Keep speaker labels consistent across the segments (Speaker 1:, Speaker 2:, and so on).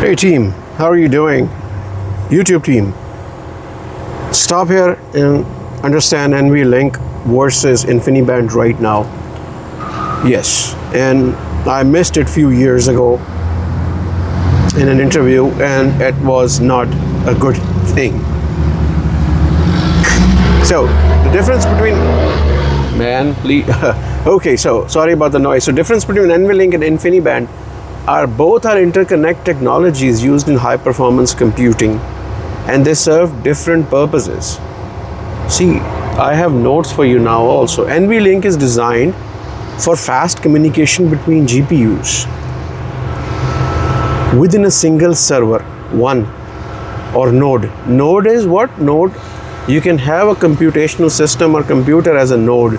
Speaker 1: Hey team, how are you doing? YouTube team, stop here and understand NVLink versus InfiniBand right now. Yes, and I missed it few years ago in an interview, and it was not a good thing. So the difference between okay, so sorry about the noise. So difference between NVLink and InfiniBand are both interconnect technologies used in high performance computing, and they serve different purposes. See, I have notes for you now also. NVLink is designed for fast communication between GPUs within a single server, one or node. Node is what? Node, you can have a computational system or computer as a node.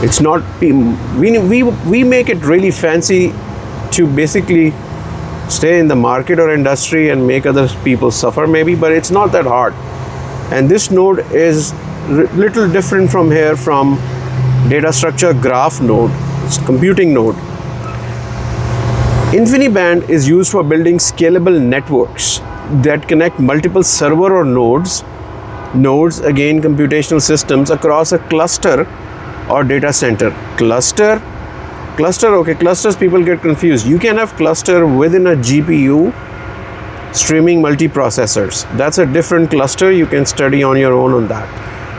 Speaker 1: It's not, we make it really fancy to basically stay in the market or industry and make other people suffer maybe, but it's not that hard. And this node is little different from here, from data structure graph node. It's computing node. InfiniBand is used for building scalable networks that connect multiple server or nodes, again computational systems, across a cluster or data center. Clusters, people get confused. You can have cluster within a GPU streaming multiprocessors. That's a different cluster. You can study on your own on that.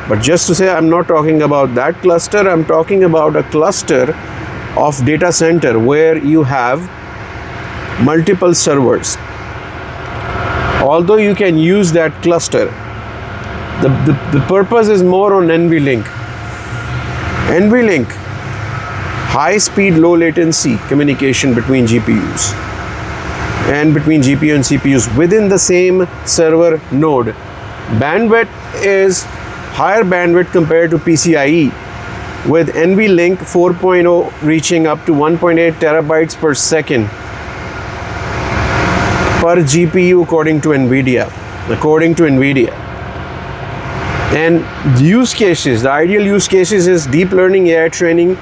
Speaker 1: But just to say, I'm not talking about that cluster. I'm talking about a cluster of data center where you have multiple servers. Although you can use that cluster, the purpose is more on NVLink. NVLink, high speed, low latency communication between GPUs and between GPU and CPUs within the same server node. Bandwidth is higher bandwidth compared to PCIe, with NVLink 4.0 reaching up to 1.8 terabytes per second per GPU according to NVIDIA. And use cases, the ideal use cases is deep learning, AI training,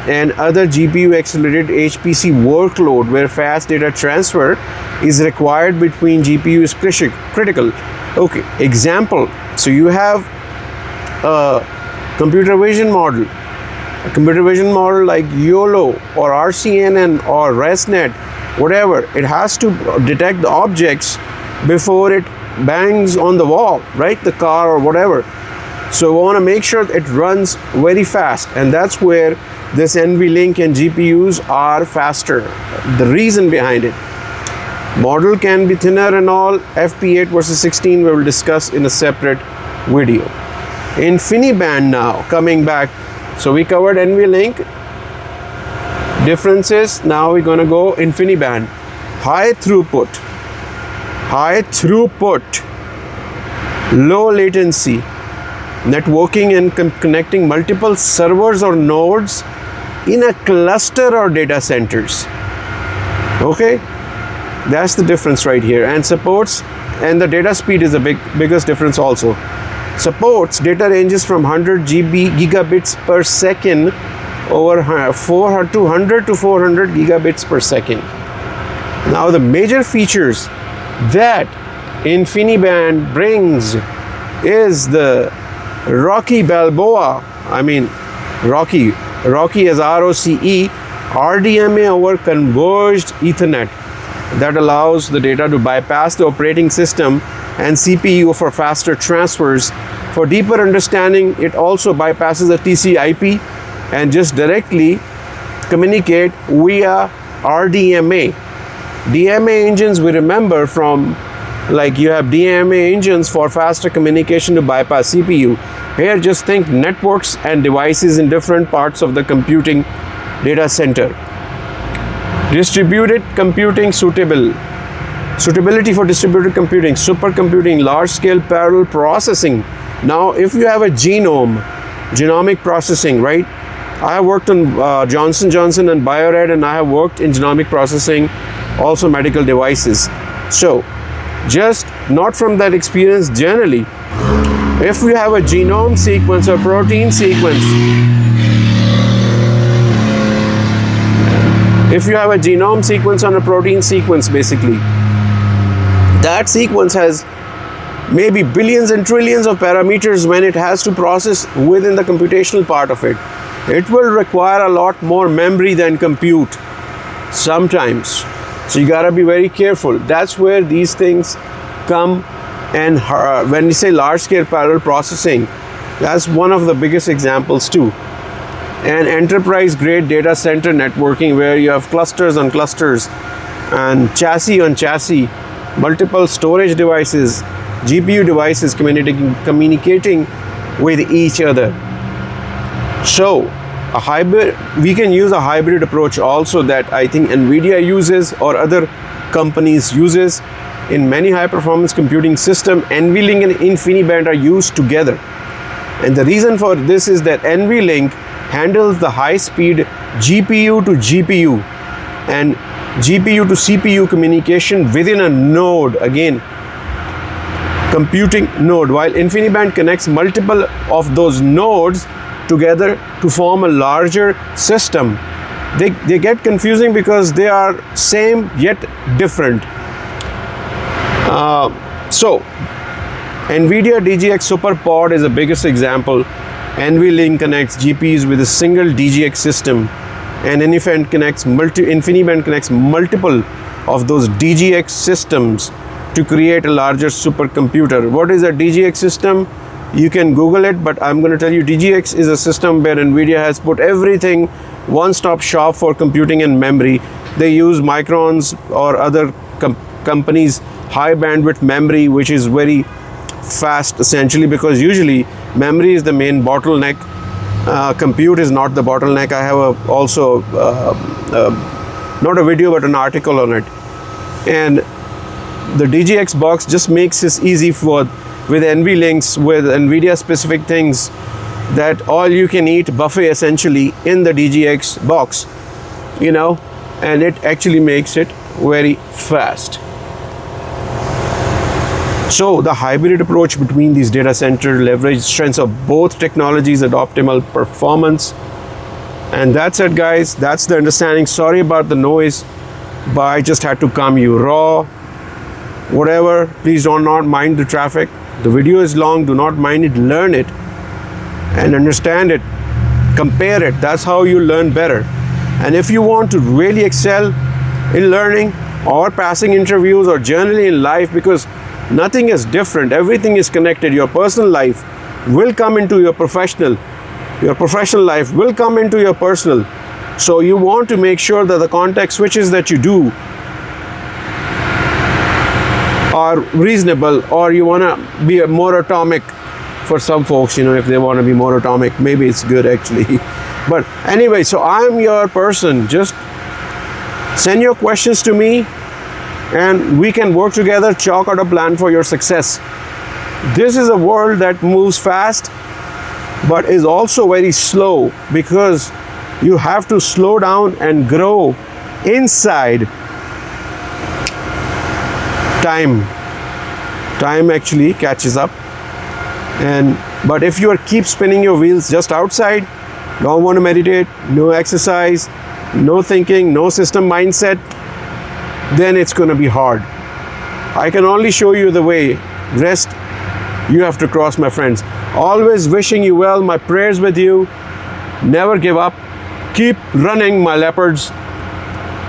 Speaker 1: and other GPU accelerated HPC workload where fast data transfer is required between GPU is critical. Okay, example, so you have a computer vision model like YOLO or RCNN or ResNet, whatever. It has to detect the objects before it bangs on the wall, right? The car or whatever. So we want to make sure it runs very fast, and that's where this NVLink and GPUs are faster. The reason behind it. Model can be thinner and all. FP8 versus 16 we will discuss in a separate video. InfiniBand now, coming back. So we covered NVLink. Differences. Now we're going to go InfiniBand. High throughput, low latency, networking and connecting multiple servers or nodes in a cluster or data centers. Okay, that's the difference right here. And supports, and the data speed is the biggest difference also. Supports data ranges from 100 gigabits per second over 200 to 400 gigabits per second. Now the major features that InfiniBand brings is the Rocky Balboa, Rocky as ROCE, RDMA over converged Ethernet that allows the data to bypass the operating system and CPU for faster transfers. For deeper understanding, it also bypasses the TCP and just directly communicate via RDMA. DMA engines we remember from, like you have DMA engines for faster communication to bypass CPU. Here just think networks and devices in different parts of the computing data center. Distributed computing suitability for distributed computing, supercomputing, large scale parallel processing. Now if you have a genomic processing, right? I have worked on Johnson & Johnson and Bio-Rad, and I have worked in genomic processing, also medical devices. So just not from that experience generally, if we have a genome sequence or protein sequence, if you have a genome sequence and a protein sequence basically, That sequence has maybe billions and trillions of parameters when it has to process within the computational part of it. It will require a lot more memory than compute sometimes. So you gotta be very careful. That's where these things come. And when we say large-scale parallel processing, that's one of the biggest examples too. And enterprise-grade data center networking, where you have clusters on clusters and chassis on chassis, multiple storage devices, GPU devices communicating with each other. So a hybrid, we can use a hybrid approach also that I think NVIDIA uses or other companies uses in many high performance computing systems. NVLink and InfiniBand are used together. And the reason for this is that NVLink handles the high speed GPU to GPU and GPU to CPU communication within a node, again computing node, while InfiniBand connects multiple of those nodes together to form a larger system. They get confusing because they are same yet different. So NVIDIA DGX SuperPod is the biggest example. NVLink connects GPUs with a single DGX system, and InfiniBand connects multiple of those DGX systems to create a larger supercomputer. What is a DGX system? You can Google it, but I'm going to tell you DGX is a system where NVIDIA has put everything one-stop shop for computing and memory. They use Micron's or other companies' high bandwidth memory, which is very fast essentially, because usually memory is the main bottleneck. Compute is not the bottleneck. I have also not a video but an article on it. And the DGX box just makes it easy with NVLinks, with NVIDIA specific things, that all you can eat buffet essentially in the DGX box, and it actually makes it very fast. So the hybrid approach between these data center leverage strengths of both technologies at optimal performance. And that's it, guys. That's the understanding. Sorry about the noise, but I just had to calm you. Raw, whatever, please do not mind the traffic. The video is long, do not mind it, learn it and understand it, compare it. That's how you learn better. And if you want to really excel in learning or passing interviews or generally in life, because nothing is different, everything is connected. Your personal life will come into your professional life will come into your personal. So you want to make sure that the context switches that you do are reasonable, or you want to be more atomic. For some folks, if they want to be more atomic, maybe it's good actually. But anyway, so I'm your person. Just send your questions to me and we can work together, chalk out a plan for your success. This is a world that moves fast but is also very slow, because you have to slow down and grow inside. Time actually catches up, but if you keep spinning your wheels just outside, don't want to meditate, no exercise, no thinking, no system mindset, then it's going to be hard. I can only show you the way. Rest you have to cross, my friends. Always wishing you well. My prayers with you. Never give up. Keep running, my leopards.